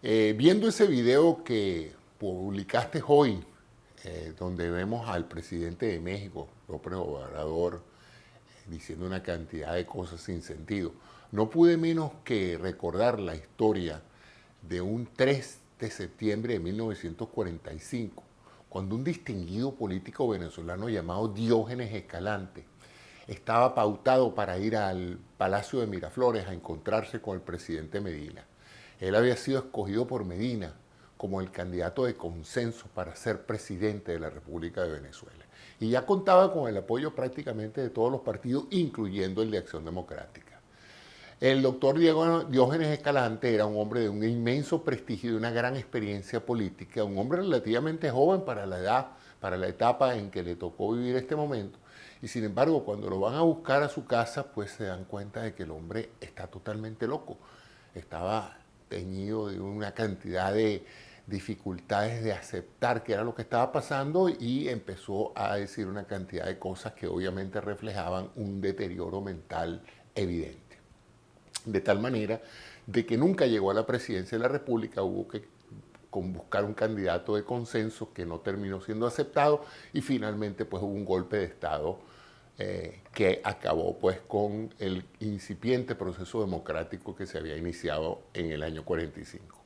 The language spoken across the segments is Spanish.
Viendo ese video que publicaste hoy, donde vemos al presidente de México, López Obrador, diciendo una cantidad de cosas sin sentido, no pude menos que recordar la historia de un 3 de septiembre de 1945, cuando un distinguido político venezolano llamado Diógenes Escalante estaba pautado para ir al Palacio de Miraflores a encontrarse con el presidente Medina. Él había sido escogido por Medina como el candidato de consenso para ser presidente de la República de Venezuela. Y ya contaba con el apoyo prácticamente de todos los partidos, incluyendo el de Acción Democrática. El doctor Diógenes Escalante era un hombre de un inmenso prestigio y una gran experiencia política, un hombre relativamente joven para la edad, para la etapa en que le tocó vivir este momento. Y sin embargo, cuando lo van a buscar a su casa, pues se dan cuenta de que el hombre está totalmente loco. Estaba teñido de una cantidad de dificultades de aceptar qué era lo que estaba pasando y empezó a decir una cantidad de cosas que obviamente reflejaban un deterioro mental evidente. De tal manera de que nunca llegó a la presidencia de la República, hubo que buscar un candidato de consenso que no terminó siendo aceptado y finalmente pues hubo un golpe de Estado que acabó pues con el incipiente proceso democrático que se había iniciado en el año 45.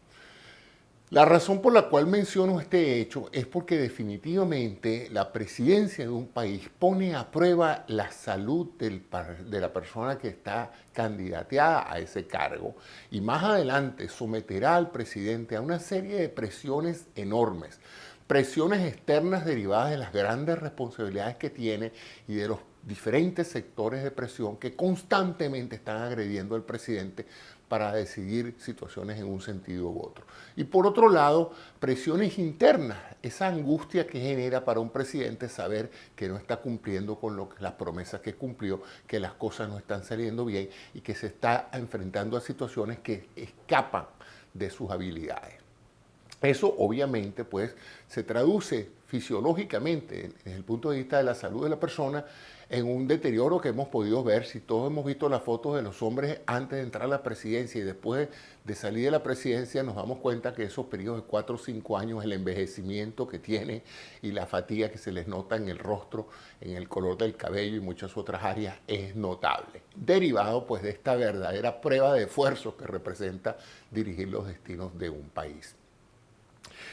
La razón por la cual menciono este hecho es porque definitivamente la presidencia de un país pone a prueba la salud de la persona que está candidateada a ese cargo y más adelante someterá al presidente a una serie de presiones enormes, presiones externas derivadas de las grandes responsabilidades que tiene y de los diferentes sectores de presión que constantemente están agrediendo al presidente para decidir situaciones en un sentido u otro. Y por otro lado, presiones internas, esa angustia que genera para un presidente saber que no está cumpliendo con las promesas que cumplió, que las cosas no están saliendo bien y que se está enfrentando a situaciones que escapan de sus habilidades. Eso obviamente pues se traduce fisiológicamente desde el punto de vista de la salud de la persona en un deterioro que hemos podido ver. Si todos hemos visto las fotos de los hombres antes de entrar a la presidencia y después de salir de la presidencia, nos damos cuenta que esos periodos de 4 o 5 años, el envejecimiento que tiene y la fatiga que se les nota en el rostro, en el color del cabello y muchas otras áreas es notable, derivado pues de esta verdadera prueba de esfuerzo que representa dirigir los destinos de un país.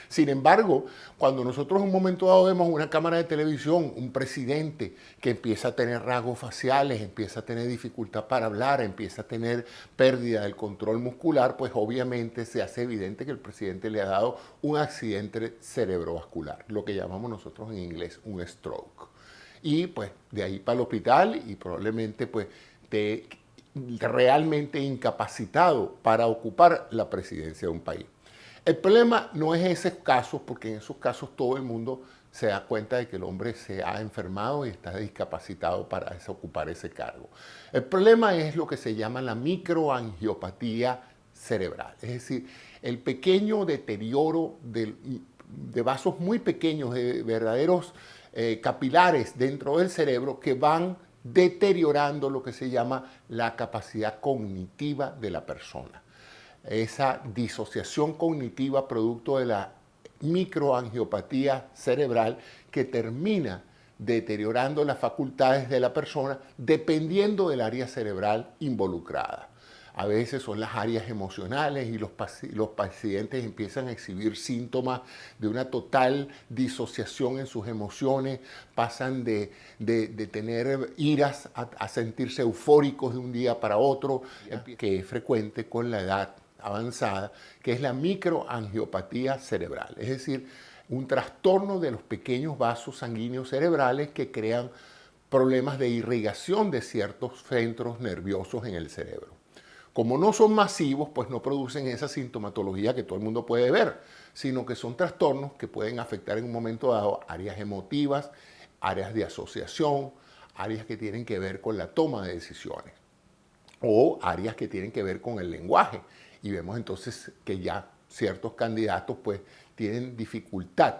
Sin embargo, cuando nosotros en un momento dado vemos una cámara de televisión, un presidente que empieza a tener rasgos faciales, empieza a tener dificultad para hablar, empieza a tener pérdida del control muscular, pues obviamente se hace evidente que el presidente le ha dado un accidente cerebrovascular, lo que llamamos nosotros en inglés un stroke. Y pues de ahí para el hospital y probablemente pues realmente incapacitado para ocupar la presidencia de un país. El problema no es esos casos, porque en esos casos todo el mundo se da cuenta de que el hombre se ha enfermado y está discapacitado para ocupar ese cargo. El problema es lo que se llama la microangiopatía cerebral, es decir, el pequeño deterioro de vasos muy pequeños, de verdaderos capilares dentro del cerebro que van deteriorando lo que se llama la capacidad cognitiva de la persona. Esa disociación cognitiva producto de la microangiopatía cerebral que termina deteriorando las facultades de la persona dependiendo del área cerebral involucrada. A veces son las áreas emocionales y los pacientes empiezan a exhibir síntomas de una total disociación en sus emociones, pasan de tener iras a sentirse eufóricos de un día para otro, que es frecuente con la edad avanzada, que es la microangiopatía cerebral, es decir, un trastorno de los pequeños vasos sanguíneos cerebrales que crean problemas de irrigación de ciertos centros nerviosos en el cerebro. Como no son masivos, pues no producen esa sintomatología que todo el mundo puede ver, sino que son trastornos que pueden afectar en un momento dado áreas emotivas, áreas de asociación, áreas que tienen que ver con la toma de decisiones o áreas que tienen que ver con el lenguaje. Y vemos entonces que ya ciertos candidatos pues tienen dificultad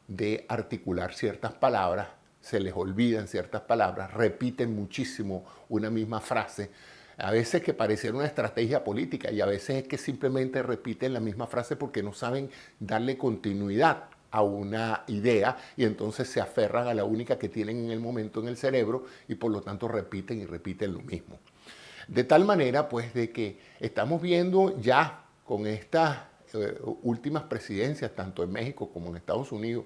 de articular ciertas palabras, se les olvidan ciertas palabras, repiten muchísimo una misma frase, A veces que pareciera una estrategia política y a veces es que simplemente repiten la misma frase porque no saben darle continuidad a una idea y entonces se aferran a la única que tienen en el momento en el cerebro y por lo tanto repiten y repiten lo mismo. De tal manera pues de que estamos viendo ya con estas últimas presidencias, tanto en México como en Estados Unidos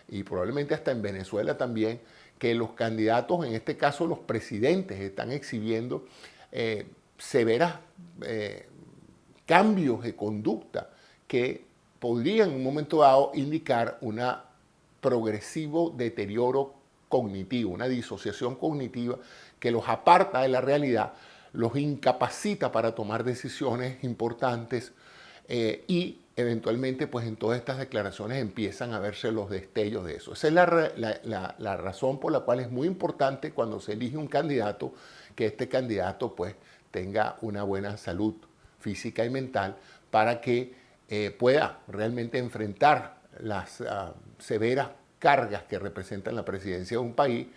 y probablemente hasta en Venezuela también, que los candidatos, en este caso los presidentes, están exhibiendo severas cambios de conducta que podrían en un momento dado indicar un progresivo deterioro cognitivo, una disociación cognitiva que los aparta de la realidad, los incapacita para tomar decisiones importantes y eventualmente pues en todas estas declaraciones empiezan a verse los destellos de eso. Esa es la razón por la cual es muy importante cuando se elige un candidato que este candidato pues tenga una buena salud física y mental para que pueda realmente enfrentar las severas cargas que representan la presidencia de un país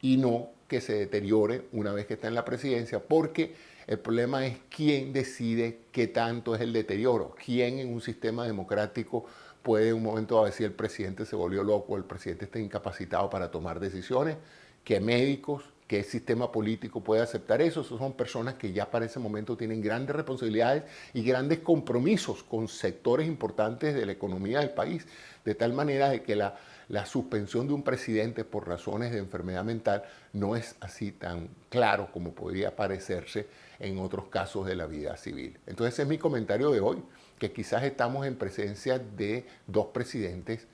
y no que se deteriore una vez que está en la presidencia, porque el problema es quién decide qué tanto es el deterioro, quién en un sistema democrático puede en un momento a decir el presidente se volvió loco, el presidente está incapacitado para tomar decisiones, qué médicos, qué sistema político puede aceptar eso. Esas son personas que ya para ese momento tienen grandes responsabilidades y grandes compromisos con sectores importantes de la economía del país, de tal manera de que la suspensión de un presidente por razones de enfermedad mental no es así tan claro como podría parecerse en otros casos de la vida civil. Entonces ese es mi comentario de hoy, que quizás estamos en presencia de dos presidentes,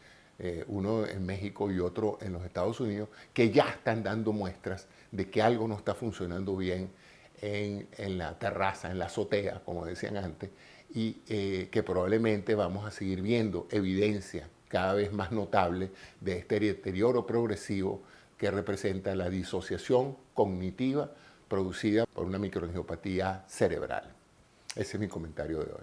uno en México y otro en los Estados Unidos, que ya están dando muestras de que algo no está funcionando bien en la terraza, en la azotea, como decían antes, y que probablemente vamos a seguir viendo evidencia cada vez más notable de este deterioro progresivo que representa la disociación cognitiva producida por una microangiopatía cerebral. Ese es mi comentario de hoy.